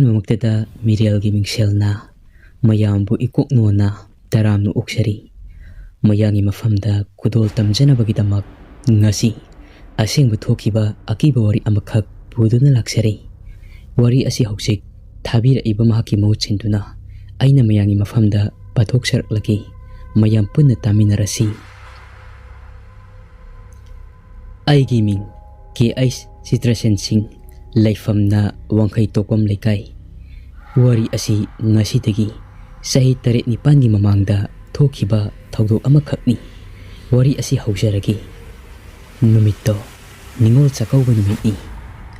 ꯑꯍꯥꯟꯕꯃꯛꯇꯗ ꯃꯤꯔꯦꯜꯒꯤ ꯃꯤꯡꯁꯦꯜꯅ ꯃꯌꯥꯝꯕꯨ ꯏꯀꯣꯛꯅꯣꯅ ꯇꯔꯥꯝꯅ ꯑꯣꯛꯆꯔꯤ꯫ ꯃꯌꯥꯡꯒꯤ ꯃꯐꯝꯗ ꯈꯨꯗꯣꯜ ꯇꯝꯖꯅꯕꯒꯤꯗꯃꯛ ꯉꯁꯤ ꯑꯁꯦꯡꯕ ꯊꯣꯛꯈꯤꯕ ꯑꯀꯤꯕ ꯋꯥꯔꯤ ꯑꯃꯈꯛ ꯄꯨꯗꯨꯅ ꯂꯥꯛꯆꯔꯤ꯫ ꯋꯥꯔꯤ ꯑꯁꯤ ꯍꯧꯖꯤꯛ ꯊꯥꯕꯤꯔꯛꯏꯕ ꯃꯍꯥꯛꯀꯤ ꯃꯍꯨꯠ ꯁꯤꯟꯗꯨꯅ ꯑꯩꯅ ꯃꯌꯥꯝꯒꯤ ꯃꯐꯝꯗ ꯄꯥꯊꯣꯛꯆꯔꯛꯂꯒꯦ꯫ ꯃꯌꯥꯝ ꯄꯨꯟꯅ ꯇꯥꯃꯤꯟꯅꯔꯁꯤ꯫ ꯑꯩꯒꯤ ꯃꯤꯡ K.H. ꯆꯤꯇ꯭ꯔꯁꯦꯟ ꯁꯤꯡ, ꯂꯩꯐꯝꯅ ꯋꯥꯡꯈꯩ ꯇꯣꯛꯄꯝ ꯂꯩꯀꯥꯏ꯫ ꯋꯥꯔꯤ ꯑꯁꯤ ꯉꯁꯤꯗꯒꯤ ꯆꯍꯤ 7-9ꯒꯤ ꯃꯃꯥꯡꯗ ꯊꯣꯛꯈꯤꯕ ꯊꯧꯗꯣꯛ ꯑꯃꯈꯛꯅꯤ꯫ ꯋꯥꯔꯤ ꯑꯁꯤ ꯍꯧꯖꯔꯒꯦ꯫ ꯅꯨꯃꯤꯠꯇꯣ ꯅꯤꯉꯣꯜ ꯆꯥꯛꯀꯧꯕ ꯅꯨꯃꯤꯠꯅꯤ꯫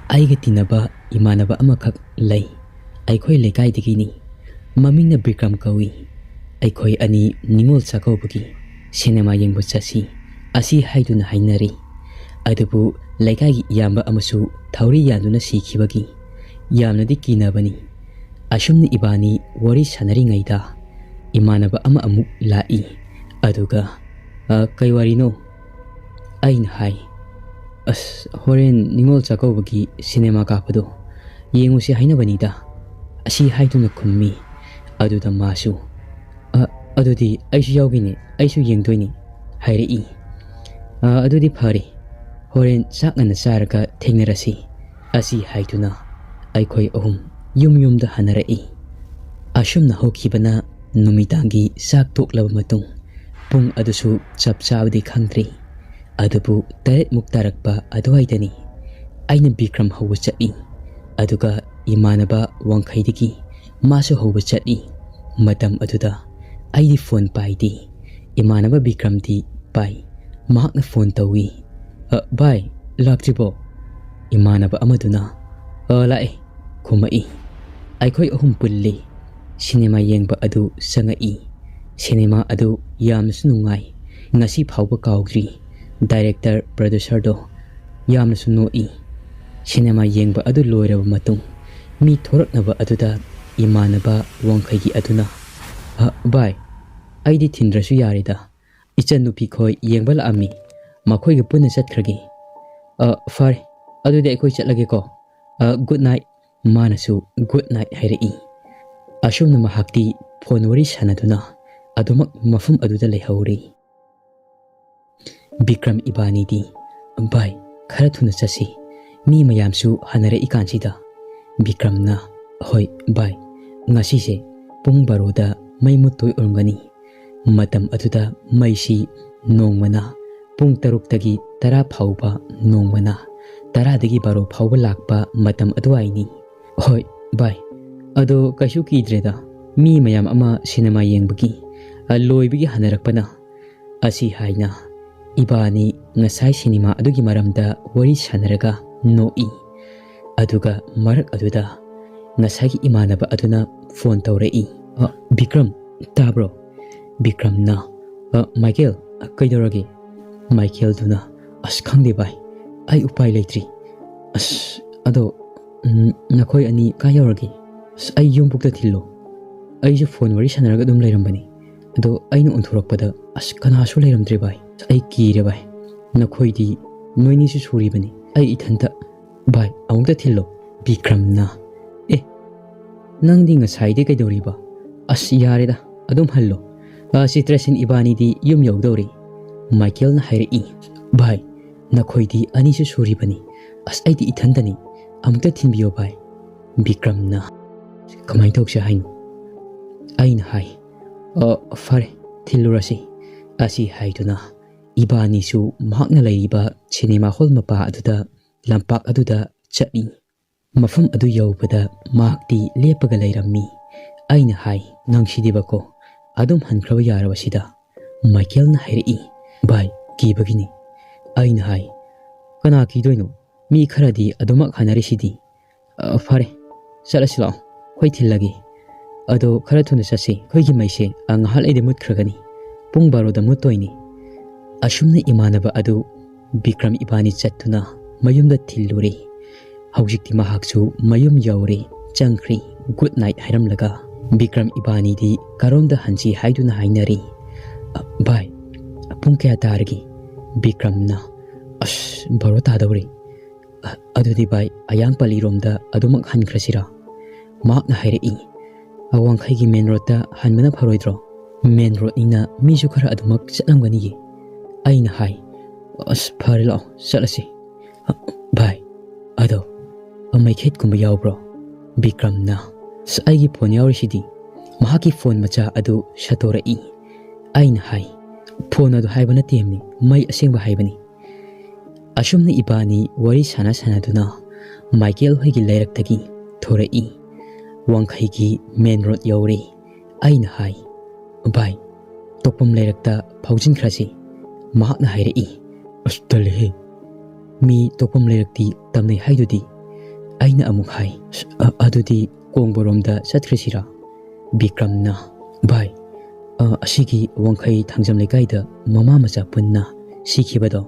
ꯑꯩꯒ ꯇꯤꯟꯅꯕ ꯏꯃꯥꯟꯅꯕ ꯑꯃꯈꯛ ꯂꯩ꯫ ꯑꯩꯈꯣꯏ ꯂꯩꯀꯥꯏꯗꯒꯤꯅꯤ꯫ ꯃꯃꯤꯡꯅ ꯕꯤꯀ꯭ꯔꯝ ꯀꯧꯏ꯫ ꯑꯩꯈꯣꯏ ꯑꯅꯤ ꯅꯤꯉꯣꯜ ꯆꯥꯛꯀꯧꯕꯒꯤ ꯁꯤꯅꯦꯃꯥ ꯌꯦꯡꯕ ꯆꯠꯁꯤ ꯑꯁꯤ ꯍꯥꯏꯗꯨꯅ ꯍꯥꯏꯅꯔꯤ꯫ ꯑꯗꯨꯕꯨ ꯂꯩꯀꯥꯏꯒꯤ ꯏꯌꯥꯝꯕ ꯑꯃꯁꯨ ꯊꯧꯔꯤ ꯌꯥꯟꯗꯨꯅ ꯁꯤꯈꯤꯕꯒꯤ ꯌꯥꯝꯅꯗꯤ ꯀꯤꯅꯕꯅꯤ꯫ ꯑꯁꯨꯝꯅ ꯏꯕꯥꯅꯤ ꯋꯥꯔꯤ ꯁꯥꯟꯅꯔꯤꯉꯩꯗ ꯏꯃꯥꯟꯅꯕ ꯑꯃ ꯑꯃꯨꯛ ꯂꯥꯛꯏ꯫ ꯑꯗꯨꯒ ꯀꯩ ꯋꯥꯔꯤꯅꯣ? ꯑꯩꯅ ꯍꯥꯏ, ꯍꯣꯔꯦꯟ ꯅꯤꯉꯣꯜ ꯆꯥꯛꯀꯧꯕꯒꯤ ꯁꯤꯅꯦꯃꯥ ꯀꯥꯞꯄꯗꯣ ꯌꯦꯡꯉꯨꯁꯤ ꯍꯥꯏꯅꯕꯅꯤꯗ ꯑꯁꯤ ꯍꯥꯏꯗꯨꯅ ꯈꯨꯝꯃꯤ꯫ ꯑꯗꯨꯗ ꯃꯥꯁꯨ ꯑꯗꯨꯗꯤ ꯑꯩꯁꯨ ꯌꯥꯎꯒꯦꯅꯦ, ꯑꯩꯁꯨ ꯌꯦꯡꯗꯣꯏꯅꯤ ꯍꯥꯏꯔꯛꯏ꯫ ꯑꯗꯨꯗꯤ ꯐꯔꯦ, ꯍꯣꯔꯦꯟ ꯆꯥꯛ ꯉꯟꯅ ꯆꯥꯔꯒ ꯊꯦꯡꯅꯔꯁꯤ ꯑꯁꯤ ꯍꯥꯏꯗꯨꯅ ꯑꯩꯈꯣꯏ ꯑꯍꯨꯝ ꯌꯨꯝꯗ ꯍꯟꯅꯔꯛꯏ꯫ ꯑꯁꯨꯝꯅ ꯍꯧꯈꯤꯕꯅ ꯅꯨꯃꯤꯗꯥꯡꯒꯤ ꯆꯥꯛ ꯇꯣꯛꯂꯕ ꯃꯇꯨꯡ ꯄꯨꯡ ꯑꯗꯨꯁꯨ ꯆꯞ ꯆꯥꯕꯗꯤ ꯈꯪꯗ꯭ꯔꯤ꯫ ꯑꯗꯨꯕꯨ 8ꯃꯨꯛ ꯇꯥꯔꯛꯄ ꯑꯗꯨꯋꯥꯏꯗꯅꯤ ꯑꯩꯅ ꯕꯤꯀ꯭ꯔꯝ ꯍꯧꯕ ꯆꯠꯂꯤ꯫ ꯑꯗꯨꯒ ꯏꯃꯥꯟꯅꯕ ꯋꯥꯡꯈꯩꯗꯒꯤ ꯃꯥꯁꯨ ꯍꯧꯕ ꯆꯠꯂꯤ꯫ ꯃꯇꯝ ꯑꯗꯨꯗ ꯑꯩꯗꯤ ꯐꯣꯟ ꯄꯥꯏꯗꯦ꯫ ꯏꯃꯥꯟꯅꯕ ꯕꯤꯀ꯭ꯔꯝꯗꯤ ꯄꯥꯏ꯫ ꯃꯍꯥꯛꯅ ꯐꯣꯟ ꯇꯧꯏ꯫ ꯚꯥꯏ ꯂꯥꯛꯇ꯭ꯔꯤꯕꯣ? ꯏꯃꯥꯟꯅꯕ ꯑꯃꯗꯨꯅ ꯂꯥꯛꯑꯦ ꯈꯨꯝꯃꯛꯏ꯫ ꯑꯩꯈꯣꯏ ꯑꯍꯨꯝ ꯄꯨꯜꯂꯤ꯫ ꯁꯤꯅꯦꯃꯥ ꯌꯦꯡꯕ ꯑꯗꯨ ꯆꯪꯉꯛꯏ꯫ ꯁꯤꯅꯦꯃꯥ ꯑꯗꯨ ꯌꯥꯝꯅꯁꯨ ꯅꯨꯡꯉꯥꯏ꯫ ꯉꯁꯤ ꯐꯥꯎꯕ ꯀꯥꯎꯗ꯭ꯔꯤ꯫ ꯗꯥꯏꯔꯦꯛꯇꯔ ꯄ꯭ꯔꯣꯗ꯭ꯌꯨꯁꯔꯗꯣ ꯌꯥꯝꯅꯁꯨ ꯅꯣꯛꯏ꯫ ꯁꯤꯅꯦꯃꯥ ꯌꯦꯡꯕ ꯑꯗꯨ ꯂꯣꯏꯔꯕ ꯃꯇꯨꯡ ꯃꯤ ꯊꯣꯔꯛꯅꯕ ꯑꯗꯨꯗ ꯏꯃꯥꯟꯅꯕ ꯋꯥꯡꯈꯩꯒꯤ ꯑꯗꯨꯅ ꯚꯥꯏ ꯑꯩꯗꯤ ꯊꯤꯟꯗ꯭ꯔꯁꯨ ꯌꯥꯔꯦꯗ, ꯏꯆꯟꯅꯨꯄꯤ ꯈꯣꯏ ꯌꯦꯡꯕ ꯂꯥꯛꯑꯝꯃꯤ, ꯃꯈꯣꯏꯒ ꯄꯨꯟꯅ ꯆꯠꯈ꯭ꯔꯒꯦ꯫ ꯐꯔꯦ ꯑꯗꯨꯗꯤ ꯑꯩꯈꯣꯏ ꯆꯠꯂꯒꯦꯀꯣ, ꯒꯨꯗ ꯅꯥꯏꯠ꯫ ꯃꯥꯅꯁꯨ ꯒꯨꯗ ꯅꯥꯏꯠ ꯍꯥꯏꯔꯛꯏ꯫ ꯑꯁꯨꯝꯅ ꯃꯍꯥꯛꯇꯤ ꯐꯣꯟ ꯋꯥꯔꯤ ꯁꯥꯟꯅꯗꯨꯅ ꯑꯗꯨꯃꯛ ꯃꯐꯝ ꯑꯗꯨꯗ ꯂꯩꯍꯧꯔꯤ꯫ ꯕꯤꯀ꯭ꯔꯝ ꯏꯕꯥꯅꯤꯗꯤ ꯚꯥꯏ ꯈꯔ ꯊꯨꯅ ꯆꯠꯁꯤ, ꯃꯤ ꯃꯌꯥꯝꯁꯨ ꯍꯟꯅꯔꯛꯏꯀꯥꯟꯁꯤꯗ꯫ ꯕꯤꯀ꯭ꯔꯝꯅ ꯍꯣꯏ ꯚꯥꯏ, ꯉꯁꯤꯁꯦ ꯄꯨꯡ 12ꯗ ꯃꯩ ꯃꯨꯠꯇꯣꯏ ꯑꯣꯏꯔꯝꯒꯅꯤ꯫ ꯃꯇꯝ ꯑꯗꯨꯗ ꯃꯩꯁꯤ ꯅꯣꯡꯃꯅ ꯄꯨꯡ 6ꯇꯒꯤ 10 ꯐꯥꯎꯕ, ꯅꯣꯡꯃꯅ 10ꯗꯒꯤ 12 ꯐꯥꯎꯕ ꯂꯥꯛꯄ ꯃꯇꯝ ꯑꯗꯨꯋꯥꯏꯅꯤ꯫ ꯍꯣꯏ ꯚꯥꯏ, ꯑꯗꯣ ꯀꯩꯁꯨ ꯀꯤꯗ꯭ꯔꯦꯗ, ꯃꯤ ꯃꯌꯥꯝ ꯑꯃ ꯁꯤꯅꯦꯃꯥ ꯌꯦꯡꯕꯒꯤ ꯂꯣꯏꯕꯒꯤ ꯍꯟꯅꯔꯛꯄꯅ ꯑꯁꯤ ꯍꯥꯏꯅ ꯏꯕꯥꯅꯤ ꯉꯁꯥꯏ ꯁꯤꯅꯦꯃꯥ ꯑꯗꯨꯒꯤ ꯃꯔꯝꯗ ꯋꯥꯔꯤ ꯁꯥꯟꯅꯔꯒ ꯅꯣꯛꯏ꯫ ꯑꯗꯨꯒ ꯃꯔꯛ ꯑꯗꯨꯗ ꯉꯁꯥꯏꯒꯤ ꯏꯃꯥꯟꯅꯕ ꯑꯗꯨꯅ ꯐꯣꯟ ꯇꯧꯔꯛꯏ꯫ ꯕꯤꯀ꯭ꯔꯝ ꯇꯥꯕ꯭ꯔꯣ? ꯕꯤꯀ꯭ꯔꯝꯅ ꯃꯥꯏꯀꯦꯜ ꯀꯩꯗꯧꯔꯒꯦ? ꯃꯥꯏꯀꯦꯜꯗꯨꯅ ꯈꯪꯗꯦ ꯚꯥꯏ, ꯑꯩ ꯎꯄꯥꯏ ꯂꯩꯇ꯭ꯔꯤ꯫ ꯑꯗꯣ ꯅꯈꯣꯏ ꯑꯅꯤ ꯀꯥꯏ ꯌꯧꯔꯒꯦ? ꯑꯩ ꯌꯨꯝꯕꯨꯛꯇ ꯊꯤꯜꯂꯣ꯫ ꯑꯩꯁꯨ ꯐꯣꯟ ꯋꯥꯔꯤ ꯁꯥꯟꯅꯔꯒ ꯑꯗꯨꯝ ꯂꯩꯔꯝꯕꯅꯤ, ꯑꯗꯣ ꯑꯩꯅ ꯑꯣꯟꯊꯣꯔꯛꯄꯗ ꯀꯅꯥꯁꯨ ꯂꯩꯔꯝꯗ꯭ꯔꯦ ꯚꯥꯏ꯫ ꯑꯩ ꯀꯤꯔꯦ ꯚꯥꯏ, ꯅꯈꯣꯏꯗꯤ ꯅꯣꯏꯅꯤꯁꯨ ꯁꯨꯔꯤꯕꯅꯤ, ꯑꯩ ꯏꯊꯟꯇ꯫ ꯚꯥꯏ ꯑꯃꯨꯛꯇ ꯊꯤꯜꯂꯣ꯫ ꯕꯤꯀ꯭ꯔꯝꯅ ꯅꯪꯗꯤ ꯉꯁꯥꯏꯗꯤ ꯀꯩꯗꯧꯔꯤꯕ? ꯌꯥꯔꯦꯗ ꯑꯗꯨꯝ ꯍꯜꯂꯣ, ꯆꯤꯇ꯭ꯔꯁꯦꯟ ꯏꯕꯥꯅꯤꯗꯤ ꯌꯨꯝ ꯌꯧꯗꯧꯔꯤ꯫ ꯃꯥꯏꯀꯦꯜꯅ ꯍꯥꯏꯔꯛꯏ꯫ ꯚꯥꯏ ꯅꯈꯣꯏꯗꯤ ꯑꯅꯤꯁꯨ ꯁꯨꯔꯤꯕꯅꯤ, ꯑꯩꯗꯤ ꯏꯊꯟꯇꯅꯤ, ꯑꯃꯨꯛꯇ ꯊꯤꯟꯕꯤꯌꯣ ꯚꯥꯏ꯫ ꯕꯤꯀ꯭ꯔꯝꯅ ꯀꯃꯥꯏꯅ ꯇꯧꯁꯦ ꯍꯥꯏꯅꯣ? ꯑꯩꯅ ꯍꯥꯏ, ꯐꯔꯦ ꯊꯤꯜꯂꯨꯔꯁꯤ ꯑꯁꯤ ꯍꯥꯏꯗꯨꯅ ꯏꯕꯥꯅꯤꯁꯨ ꯃꯍꯥꯛꯅ ꯂꯩꯔꯤꯕ ꯁꯤꯅꯦꯃꯥ ꯍꯣꯜ ꯃꯄꯥ ꯑꯗꯨꯗ, ꯂꯝꯄꯥꯛ ꯑꯗꯨꯗ ꯆꯠꯂꯤ꯫ ꯃꯐꯝ ꯑꯗꯨ ꯌꯧꯕꯗ ꯃꯍꯥꯛꯇꯤ ꯂꯦꯞꯄꯒ ꯂꯩꯔꯝꯃꯤ꯫ ꯑꯩꯅ ꯍꯥꯏ, ꯅꯪꯁꯤꯗꯤꯕꯀꯣ ꯑꯗꯨꯝ ꯍꯟꯈ꯭ꯔꯕ ꯌꯥꯔꯕ ꯁꯤꯗ? ꯃꯥꯏꯀꯦꯜꯅ ꯍꯥꯏꯔꯛꯏ꯫ ꯚꯥꯏ ꯀꯤꯕꯒꯤꯅꯤ꯫ ꯑꯩꯅ ꯍꯥꯏ, ꯀꯅꯥ ꯀꯤꯗꯣꯏꯅꯣ? ꯃꯤ ꯈꯔꯗꯤ ꯑꯗꯨꯃꯛ ꯍꯟꯅꯔꯤꯁꯤꯗꯤ꯫ ꯐꯔꯦ ꯆꯠꯂꯁꯤ ꯂꯥꯛꯑꯣ, ꯑꯩꯈꯣꯏ ꯊꯤꯜꯂꯒꯦ꯫ ꯑꯗꯣ ꯈꯔ ꯊꯨꯅ ꯆꯠꯁꯤ, ꯑꯩꯈꯣꯏꯒꯤ ꯃꯩꯁꯦ ꯉꯥꯏꯍꯥꯛ ꯂꯩꯔꯗꯤ ꯃꯨꯠꯈ꯭ꯔꯒꯅꯤ, ꯄꯨꯡ 12ꯗ ꯃꯨꯠꯇꯣꯏꯅꯤ꯫ ꯑꯁꯨꯝꯅ ꯏꯃꯥꯟꯅꯕ ꯑꯗꯨ ꯕꯤꯀ꯭ꯔꯝ ꯏꯕꯥꯅꯤ ꯆꯠꯇꯨꯅ ꯃꯌꯨꯝꯗ ꯊꯤꯜꯂꯨꯔꯦ꯫ ꯍꯧꯖꯤꯛꯇꯤ ꯃꯍꯥꯛꯁꯨ ꯃꯌꯨꯝ ꯌꯧꯔꯦ, ꯆꯪꯈ꯭ꯔꯤ ꯒꯨꯗ ꯅꯥꯏꯠ ꯍꯥꯏꯔꯝꯂꯒ꯫ ꯕꯤꯀ꯭ꯔꯝ ꯏꯕꯥꯅꯤꯗꯤ ꯀꯔꯣꯝꯗ ꯍꯟꯁꯤ ꯍꯥꯏꯗꯨꯅ ꯍꯥꯏꯅꯔꯤ꯫ ꯚꯥꯏ ꯄꯨꯡ ꯀꯌꯥ ꯇꯥꯔꯒꯦ? ꯕꯤꯀ꯭ꯔꯝꯅ 12 ꯇꯥꯗꯧꯔꯦ꯫ ꯑꯗꯨꯗꯤ ꯚꯥꯏ ꯑꯌꯥꯡꯄꯜꯂꯤꯔꯣꯝꯗ ꯑꯗꯨꯃꯛ ꯍꯟꯈ꯭ꯔꯁꯤꯔꯥ? ꯃꯍꯥꯛꯅ ꯍꯥꯏꯔꯛꯏ, "ꯋꯥꯡꯈꯩꯒꯤ ꯃꯦꯟ ꯔꯣꯗꯇ ꯍꯟꯕꯅ ꯐꯔꯣꯏꯗ꯭ꯔꯣ? ꯃꯦꯟ ꯔꯣꯗꯅꯤꯅ ꯃꯤꯁꯨ ꯈꯔ ꯑꯗꯨꯃꯛ ꯆꯠꯂꯝꯒꯅꯤꯌꯦ." ꯑꯩꯅ ꯍꯥꯏ, "ꯑꯁ ꯐꯔꯦ ꯂꯥꯛꯑꯣ ꯆꯠꯂꯁꯤ." "ꯚꯥꯏ, ꯑꯗꯣ ꯃꯩꯈꯦꯠꯀꯨꯝꯕ ꯌꯥꯎꯕ꯭ꯔꯣ?" ꯕꯤꯀ꯭ꯔꯝꯅ, "ꯑꯩꯒꯤ ꯐꯣꯟ ꯌꯥꯎꯔꯤꯁꯤꯗꯤ." ꯃꯍꯥꯛꯀꯤ ꯐꯣꯟ ꯃꯆꯥ ꯑꯗꯨ ꯁꯠꯇꯣꯔꯛꯏ꯫ ꯑꯩꯅ ꯍꯥꯏ, "ꯐꯣꯟ ꯑꯗꯨ ꯍꯥꯏꯕ ꯅꯠꯇꯦꯝꯅꯤ, ꯃꯩ ꯑꯁꯦꯡꯕ ꯍꯥꯏꯕꯅꯤ." ꯑꯁꯨꯝꯅ ꯏꯕꯥꯅꯤ ꯋꯥꯔꯤ ꯁꯥꯟꯅꯗꯨꯅ ꯃꯥꯏꯀꯦꯜ ꯍꯣꯏꯒꯤ ꯂꯩꯔꯛꯇꯒꯤ ꯊꯣꯔꯛꯏ꯫ ꯋꯥꯡꯈꯩꯒꯤ ꯃꯦꯟ ꯔꯣꯗ ꯌꯧꯔꯦ꯫ ꯑꯩꯅ ꯍꯥꯏ, "ꯚꯥꯏ, ꯇꯣꯛꯄꯝ ꯂꯩꯔꯛꯇ ꯐꯥꯎꯖꯤꯟꯈ꯭ꯔꯁꯤ." ꯃꯍꯥꯛꯅ ꯍꯥꯏꯔꯛꯏ, "ꯑꯁ ꯇꯜꯂꯦꯍꯦ, ꯃꯤ ꯇꯣꯛꯄꯝ ꯂꯩꯔꯛꯇꯤ ꯇꯝꯅꯩ ꯍꯥꯏꯗꯨꯗꯤ." ꯑꯩꯅ ꯑꯃꯨꯛ ꯍꯥꯏ, "ꯑꯗꯨꯗꯤ ꯀꯣꯡꯕꯔꯣꯝꯗ ꯆꯠꯈ꯭ꯔꯁꯤꯔꯥ?" ꯕꯤꯀ꯭ꯔꯝꯅ, "ꯚꯥꯏ, ꯑꯁꯤꯒꯤ ꯋꯥꯡꯈꯩ ꯊꯥꯡꯖꯝ ꯂꯩꯀꯥꯏꯗ ꯃꯃꯥ ꯃꯆꯥ ꯄꯨꯟꯅ ꯁꯤꯈꯤꯕꯗꯣ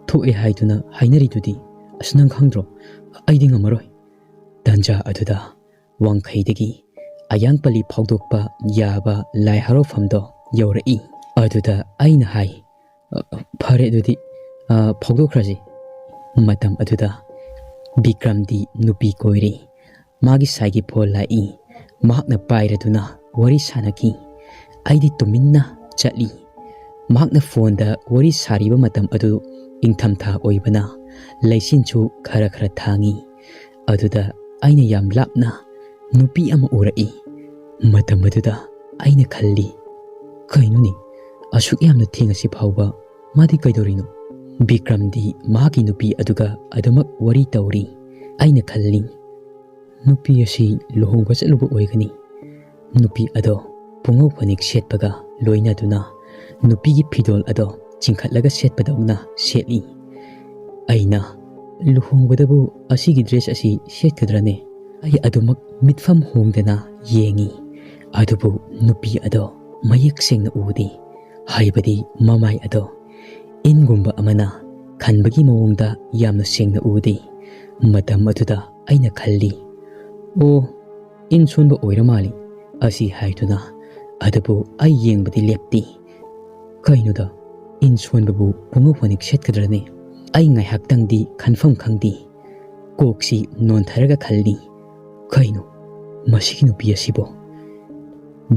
ꯊꯣꯛꯑꯦ ꯍꯥꯏꯗꯨꯅ ꯍꯥꯏꯅꯔꯤꯗꯨꯗꯤ, ꯑꯁ ꯅꯪ ꯈꯪꯗ꯭ꯔꯣ? ꯑꯩꯗꯤ ꯉꯝꯃꯔꯣꯏ." ꯇꯥꯟꯖꯥ ꯑꯗꯨꯗ ꯋꯥꯡꯈꯩꯗꯒꯤ ꯑꯌꯥꯡꯄꯜꯂꯤ ꯐꯥꯎꯗꯣꯛꯄ ꯌꯥꯕ ꯂꯥꯏ ꯍꯔꯥꯎꯐꯝꯗꯣ ꯌꯧꯔꯛꯏ꯫ ꯑꯗꯨꯗ ꯑꯩꯅ ꯍꯥꯏ, "ꯐꯔꯦ ꯑꯗꯨꯗꯤ ꯐꯥꯎꯗꯣꯛꯈ꯭ꯔꯁꯤ." ꯃꯇꯝ ꯑꯗꯨꯗ ꯕꯤꯀ꯭ꯔꯝꯗꯤ ꯅꯨꯄꯤ ꯀꯣꯏꯔꯦ꯫ ꯃꯥꯒꯤ ꯁꯥꯏꯒꯤ ꯐꯣꯟ ꯂꯥꯛꯏ꯫ ꯃꯍꯥꯛꯅ ꯄꯥꯏꯔꯗꯨꯅ ꯋꯥꯔꯤ ꯁꯥꯟꯅꯈꯤ꯫ ꯑꯩꯗꯤ ꯇꯨꯃꯤꯟꯅ ꯆꯠꯂꯤ꯫ ꯃꯍꯥꯛꯅ ꯐꯣꯟꯗ ꯋꯥꯔꯤ ꯁꯥꯔꯤꯕ ꯃꯇꯝ ꯑꯗꯨ ꯏꯪꯊꯝꯊꯥ ꯑꯣꯏꯕꯅ ꯂꯩꯆꯤꯟꯁꯨ ꯈꯔ ꯈꯔ ꯊꯥꯡꯉꯤ꯫ ꯑꯗꯨꯗ ꯑꯩꯅ ꯌꯥꯝ ꯂꯥꯞꯅ ꯅꯨꯄꯤ ꯑꯃ ꯎꯔꯛꯏ꯫ ꯃꯇꯝ ꯑꯗꯨꯗ ꯑꯩꯅ ꯈꯜꯂꯤ, ꯀꯩꯅꯣꯅꯤ, ꯑꯁꯨꯛ ꯌꯥꯝꯅ ꯊꯦꯡꯉꯁꯤ ꯐꯥꯎꯕ ꯃꯥꯗꯤ ꯀꯩꯗꯧꯔꯤꯅꯣ? ꯕꯤꯀ꯭ꯔꯝꯗꯤ ꯃꯍꯥꯛꯀꯤ ꯅꯨꯄꯤ ꯑꯗꯨꯒ ꯑꯗꯨꯃꯛ ꯋꯥꯔꯤ ꯇꯧꯔꯤ꯫ ꯑꯩꯅ ꯈꯜꯂꯤ, ꯅꯨꯄꯤ ꯑꯁꯤ ꯂꯨꯍꯣꯡꯕ ꯆꯠꯂꯨꯕ ꯑꯣꯏꯒꯅꯤ꯫ ꯅꯨꯄꯤ ꯑꯗꯣ ꯄꯨꯡꯉꯧ ꯐꯅꯦꯛ ꯁꯦꯠꯄꯒ ꯂꯣꯏꯅꯗꯨꯅ ꯅꯨꯄꯤꯒꯤ ꯐꯤꯗꯣꯜ ꯑꯗꯣ ꯆꯤꯡꯈꯠꯂꯒ ꯁꯦꯠꯄꯗꯧꯅ ꯁꯦꯠꯂꯤ꯫ ꯑꯩꯅ, ꯂꯨꯍꯣꯡꯕꯗꯕꯨ ꯑꯁꯤꯒꯤ ꯗ꯭ꯔꯦꯁ ꯑꯁꯤ ꯁꯦꯠꯀꯗ꯭ꯔꯅꯦ? ꯑꯩ ꯑꯗꯨꯃꯛ ꯃꯤꯠꯐꯝ ꯍꯣꯡꯗꯅ ꯌꯦꯡꯉꯤ꯫ ꯑꯗꯨꯕꯨ ꯅꯨꯄꯤ ꯑꯗꯣ ꯃꯌꯦꯛ ꯁꯦꯡꯅ ꯎꯗꯦ꯫ ꯍꯥꯏꯕꯗꯤ ꯃꯃꯥꯏ ꯑꯗꯣ ꯏꯟꯒꯨꯝꯕ ꯑꯃꯅ ꯈꯟꯕꯒꯤ ꯃꯑꯣꯡꯗ ꯌꯥꯝꯅ ꯁꯦꯡꯅ ꯎꯗꯦ꯫ ꯃꯇꯝ ꯑꯗꯨꯗ ꯑꯩꯅ ꯈꯜꯂꯤ, "ꯑꯣ, ꯏꯟ ꯁꯣꯟꯕ ꯑꯣꯏꯔ ꯃꯥꯜꯂꯤ" ꯑꯁꯤ ꯍꯥꯏꯗꯨꯅ, ꯑꯗꯨꯕꯨ ꯑꯩ ꯌꯦꯡꯕꯗꯤ ꯂꯦꯞꯇꯦ꯫ ꯀꯩꯅꯣꯗ, ꯏꯟ ꯁꯣꯟꯕꯕꯨ ꯄꯨꯡꯉꯧ ꯐꯅꯦꯛ ꯁꯦꯠꯀꯗ꯭ꯔꯅꯦ? ꯑꯩ ꯉꯥꯏꯍꯥꯛꯇꯪꯗꯤ ꯈꯟꯐꯝ ꯈꯪꯗꯦ꯫ ꯀꯣꯛꯁꯤ ꯅꯣꯟꯊꯔꯒ ꯈꯜꯂꯤ, ꯀꯩꯅꯣ ꯃꯁꯤꯒꯤ ꯅꯨꯄꯤ ꯑꯁꯤꯕꯣ?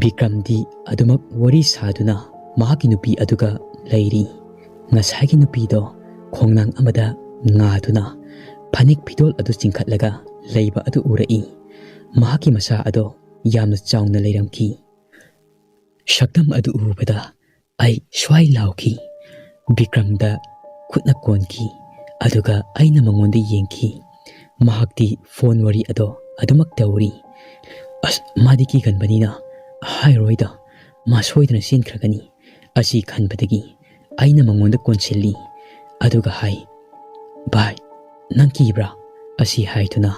ꯕꯤꯀ꯭ꯔꯝꯗꯤ ꯑꯗꯨꯃꯛ ꯋꯥꯔꯤ ꯁꯥꯗꯨꯅ ꯃꯍꯥꯛꯀꯤ ꯅꯨꯄꯤ ꯑꯗꯨꯒ ꯂꯩꯔꯤ꯫ ꯉꯁꯥꯏꯒꯤ ꯅꯨꯄꯤꯗꯣ ꯈꯣꯡꯅꯥꯡ ꯑꯃꯗ ꯉꯥꯗꯨꯅ ꯐꯅꯦꯛ ꯐꯤꯗꯣꯜ ꯑꯗꯨ ꯆꯤꯡꯈꯠꯂꯒ ꯂꯩꯕ ꯑꯗꯨ ꯎꯔꯛꯏ꯫ ꯃꯍꯥꯛꯀꯤ ꯃꯁꯥ ꯑꯗꯣ ꯌꯥꯝꯅ ꯆꯥꯎꯅ ꯂꯩꯔꯝꯈꯤ꯫ ꯁꯛꯇꯝ ꯑꯗꯨ ꯎꯕꯗ ꯑꯩ ꯁ꯭ꯋꯥꯏ ꯂꯥꯎꯈꯤ꯫ ꯕꯤꯀ꯭ꯔꯝꯗ ꯈꯨꯠꯅ ꯀꯣꯟꯈꯤ, ꯑꯗꯨꯒ ꯑꯩꯅ ꯃꯉꯣꯟꯗ ꯌꯦꯡꯈꯤ꯫ ꯃꯍꯥꯛꯇꯤ ꯐꯣꯟ ꯋꯥꯔꯤ ꯑꯗꯣ ꯑꯗꯨꯃꯛ ꯇꯧꯔꯤ꯫ ꯑꯁ ꯃꯥꯗꯤ ꯀꯤꯒꯟꯕꯅꯤꯅ ꯍꯥꯏꯔꯣꯏꯗ, ꯃꯥ ꯁꯣꯏꯗꯅ ꯆꯦꯟꯈ꯭ꯔꯒꯅꯤ ꯑꯁꯤ ꯈꯟꯕꯗꯒꯤ ꯑꯩꯅ ꯃꯉꯣꯟꯗ ꯀꯣꯟꯁꯤꯜꯂꯤ꯫ ꯑꯗꯨꯒ ꯍꯥꯏ, "ꯚꯥꯏ, ꯅꯪ ꯀꯤꯕ꯭ꯔꯥ?" ꯑꯁꯤ ꯍꯥꯏꯗꯨꯅ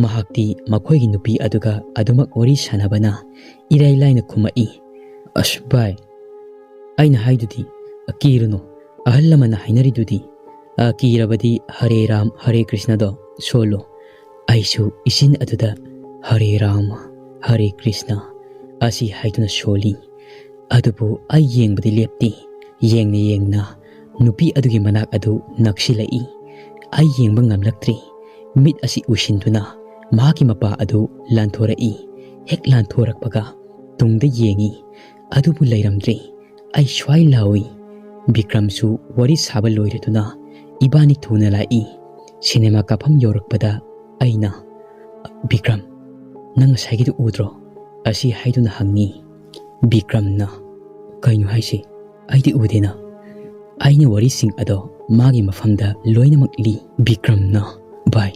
ꯃꯍꯥꯛꯇꯤ ꯃꯈꯣꯏꯒꯤ ꯅꯨꯄꯤ ꯑꯗꯨꯒ ꯑꯗꯨꯃꯛ ꯋꯥꯔꯤ ꯁꯥꯟꯅꯕꯅ ꯏꯔꯥꯏ ꯂꯥꯏꯅ ꯈꯨꯝꯃꯛꯏ, "ꯑꯁ ꯚꯥꯏ, ꯑꯩꯅ ꯍꯥꯏꯗꯨꯗꯤ ꯀꯤꯔꯨꯅꯨ, ꯑꯍꯜ ꯂꯃꯟꯅ ꯍꯥꯏꯅꯔꯤꯗꯨꯗꯤ, ꯀꯤꯔꯕꯗꯤ ꯍꯔꯦ ꯔꯥꯝ ꯍꯔꯦ ꯀ꯭ꯔꯤꯁꯅꯗꯣ ꯁꯣꯜꯂꯣ." ꯑꯩꯁꯨ ꯏꯆꯤꯟ ꯑꯗꯨꯗ ꯍꯔꯦ ꯔꯥꯝ ꯍꯔꯦ ꯀ꯭ꯔꯤꯁꯅ ꯑꯁꯤ ꯍꯥꯏꯗꯨꯅ ꯁꯣꯜꯂꯤ꯫ ꯑꯗꯨꯕꯨ ꯑꯩ ꯌꯦꯡꯕꯗꯤ ꯂꯦꯞꯇꯦ꯫ ꯌꯦꯡꯅ ꯌꯦꯡꯅ ꯅꯨꯄꯤ ꯑꯗꯨꯒꯤ ꯃꯅꯥꯛ ꯑꯗꯨ ꯅꯛꯁꯤꯜꯂꯛꯏ꯫ ꯑꯩ ꯌꯦꯡꯕ ꯉꯝꯂꯛꯇ꯭ꯔꯦ꯫ ꯃꯤꯠ ꯑꯁꯤ ꯎꯏꯁꯤꯟꯗꯨꯅ ꯃꯍꯥꯛꯀꯤ ꯃꯄꯥ ꯑꯗꯨ ꯂꯥꯟꯊꯣꯔꯛꯏ꯫ ꯍꯦꯛ ꯂꯥꯟꯊꯣꯔꯛꯄꯒ ꯇꯨꯡꯗ ꯌꯦꯡꯉꯤ, ꯑꯗꯨꯕꯨ ꯂꯩꯔꯝꯗ꯭ꯔꯦ꯫ ꯑꯩ ꯁ꯭ꯋꯥꯏ ꯂꯥꯎꯏ꯫ ꯕꯤꯀ꯭ꯔꯝꯁꯨ ꯋꯥꯔꯤ ꯁꯥꯕ ꯂꯣꯏꯔꯗꯨꯅ ꯏꯕꯥꯅꯤ ꯊꯨꯅ ꯂꯥꯛꯏ꯫ ꯁꯤꯅꯦꯃꯥ ꯀꯥꯞꯐꯝ ꯌꯧꯔꯛꯄꯗ ꯑꯩꯅ, "ꯕꯤꯀ꯭ꯔꯝ, ꯅꯪ ꯉꯁꯥꯏꯒꯤꯗꯨ ꯎꯗ꯭ꯔꯣ?" ꯑꯁꯤ ꯍꯥꯏꯗꯨꯅ ꯍꯪꯉꯤ꯫ ꯕꯤꯀ꯭ꯔꯝꯅ, "ꯀꯩꯅꯣ ꯍꯥꯏꯁꯤ? ꯑꯩꯗꯤ ꯎꯗꯦꯅ." ꯑꯩꯅ ꯋꯥꯔꯤꯁꯤꯡ ꯑꯗꯣ ꯃꯥꯒꯤ ꯃꯐꯝꯗ ꯂꯣꯏꯅꯃꯛ ꯂꯤ꯫ ꯕꯤꯀ꯭ꯔꯝꯅ, "ꯚꯥꯏ,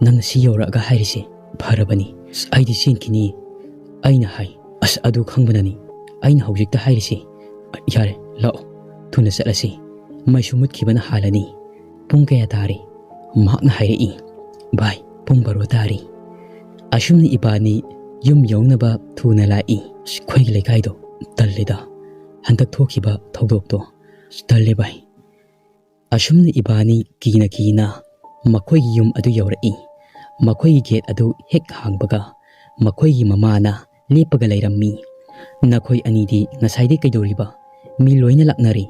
ꯅꯪꯅ ꯁꯤ ꯌꯧꯔꯛꯑꯒ ꯍꯥꯏꯔꯤꯁꯦ ꯐꯔꯕꯅꯤ, ꯑꯩꯗꯤ ꯆꯦꯟꯈꯤꯅꯤ." ꯑꯩꯅ ꯍꯥꯏ, "ꯑꯁ ꯑꯗꯨ ꯈꯪꯕꯅꯅꯤ ꯑꯩꯅ ꯍꯧꯖꯤꯛꯇ ꯍꯥꯏꯔꯤꯁꯦ꯫ ꯌꯥꯔꯦ, ꯂꯥꯛꯑꯣ ꯊꯨꯅ ꯆꯠꯂꯁꯤ, ꯃꯩꯁꯨ ꯃꯨꯠꯈꯤꯕꯅ ꯍꯥꯜꯂꯅꯤ." "ꯄꯨꯡ ꯀꯌꯥ ꯇꯥꯔꯦ?" ꯃꯍꯥꯛꯅ ꯍꯥꯏꯔꯛꯏ꯫ "ꯚꯥꯏ, ꯄꯨꯡ 12 ꯇꯥꯔꯤ." ꯑꯁꯨꯝꯅ ꯏꯕꯥꯅꯤ ꯌꯨꯝ ꯌꯧꯅꯕ ꯊꯨꯅ ꯂꯥꯛꯏ꯫ ꯑꯩꯈꯣꯏꯒꯤ ꯂꯩꯀꯥꯏꯗꯣ ꯇꯜꯂꯦꯗ, ꯍꯟꯗꯛ ꯊꯣꯛꯈꯤꯕ ꯊꯧꯗꯣꯛꯇꯣ ꯇꯜꯂꯦ ꯚꯥꯏ꯫ ꯑꯁꯨꯝꯅ ꯏꯕꯥꯅꯤ ꯀꯤꯅ ꯀꯤꯅ ꯃꯈꯣꯏꯒꯤ ꯌꯨꯝ ꯑꯗꯨ ꯌꯧꯔꯛꯏ꯫ ꯃꯈꯣꯏꯒꯤ ꯒꯦꯠ ꯑꯗꯨ ꯍꯦꯛ ꯍꯥꯡꯕꯒ ꯃꯈꯣꯏꯒꯤ ꯃꯃꯥꯅ ꯂꯦꯞꯄꯒ ꯂꯩꯔꯝꯃꯤ꯫ "ꯅꯈꯣꯏ ꯑꯅꯤꯗꯤ ꯉꯁꯥꯏꯗꯩ ꯀꯩꯗꯧꯔꯤꯕ? ꯃꯤ ꯂꯣꯏꯅ ꯂꯥꯛꯅꯔꯤ."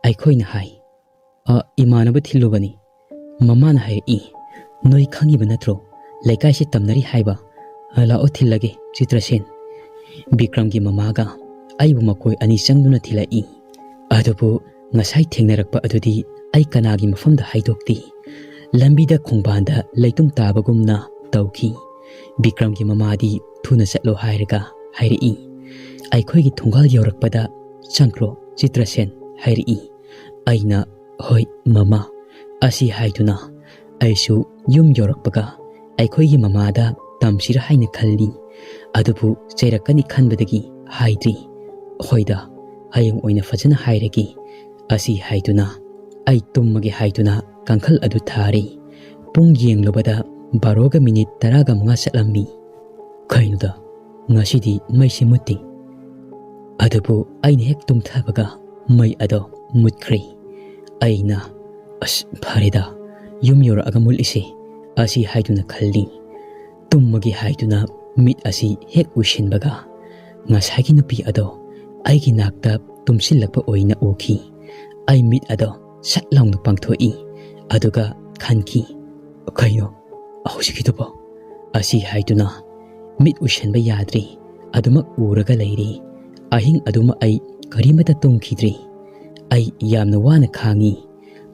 ꯑꯩꯈꯣꯏꯅ ꯍꯥꯏ, "ꯏꯃꯥꯟꯅꯕ ꯊꯤꯜꯂꯨꯕꯅꯤ." ꯃꯃꯥꯅ ꯍꯥꯏꯔꯛꯏ, "ꯅꯣꯏ ꯈꯪꯉꯤꯕ ꯅꯠꯇ꯭ꯔꯣ ꯂꯩꯀꯥꯏꯁꯤ ꯇꯝꯅꯔꯤ ꯍꯥꯏꯕ? Laao thilage Chitrasen. Bikramgi mamaga aibu makoi ani changduna thilai. Adubu ngasai thengnarakpa adudi ai kanagi mafamda haidokti. Lambida khongbanda leitum tabagumna tauki. Bikramgi mamadi thuna chatlo hairaga hairi. Aikhoigi thungal yaurakpada changkro Chitrasen hairi. Aina hoi mama asi haiduna aisu yum yaurakpaga aikhoigi mamada tamsira haina khalli. Adubu chairakani khanbadagi haidri. Hoida hayang oina fajana hairagi asi haiduna ai tummagi haiduna kankhal adu thari. Pung yenglobada baroga minit taraga mga satlammi. Kainuda ngasidi may simuti. Adubu aina hek tumthabaga may ado mutkri. Aina as parida yum yora agamul isi asi haiduna khalli. Tummagi haiduna mit asi hek ushinbaga ngasagi nupi ado aigi nakta tumsilakpa oina uki. Ai mit ado satlaung pangthoi aduga khanki kaino ahusiki asi haiduna mit ushenba yadri adumak uraga leiri. Ahing aduma ai karimata tongkhidri. Ai yamna wana khangi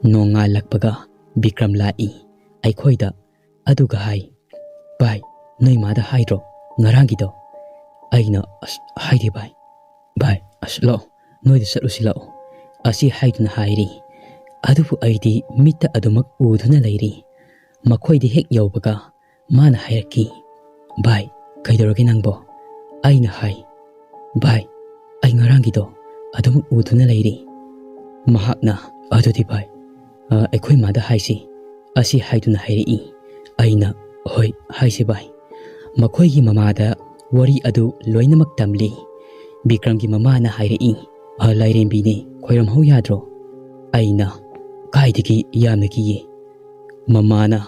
nonga lakpaga Bikram lai aikhoida aduga hai bai noi mada haidro ngarangido. Aina haidi bai lo noi de satlusi lao asi haiduna hairi. Adubu aidi mita adumak uduna leiri. Makhoidi hek yaubaga mana hairaki bai kaidoroge nangbo. Aina hai bai ai ngarangido adumak uduna leiri. Mahakna adudi bai aikhoi mada haisi asi haiduna hairi. Aina hoi haisi bai. Makhoigi mamada wari adu loinamak tamli. Bikramgi mamana hairi lairembini khoiram hau yadro. Aina kaidigi yamna kiye. Mamana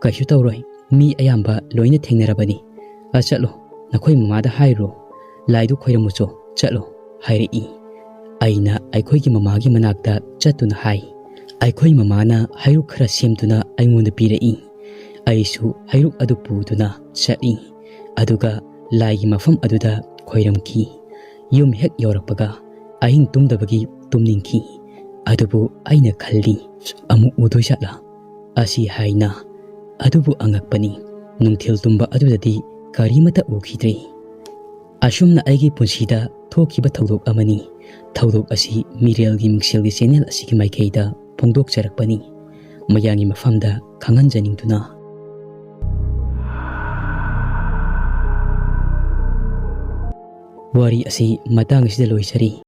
kaisu tauroi mi ayamba loina thengnarabani. Chatlo nakhoi mamada hairo laidu khoiramucho chatlo hairi. Aina aikhoigi mamagi manakta chatuna hai. Aikhoi mamana hairuk khara semduna aingonda pirai. Aisu hairuk adu puduna chati. Aduga laigi mafam aduda khoiramki. Yum hek yaurakpaga ahing tumdabagi tumningki. Adubu aina khalli amu udoi chatla asi haina. Adubu angakpani nungthil tumba adudadi karimata ukhidri. Asumna aigi punsida thokiba thaudok amani. Thaudok asi Mirelgi Mingselgi channel asigi maikeida phongdok charakpani. Mayangi mafamda khanganjaningduna. Wari asi matang asida loisari.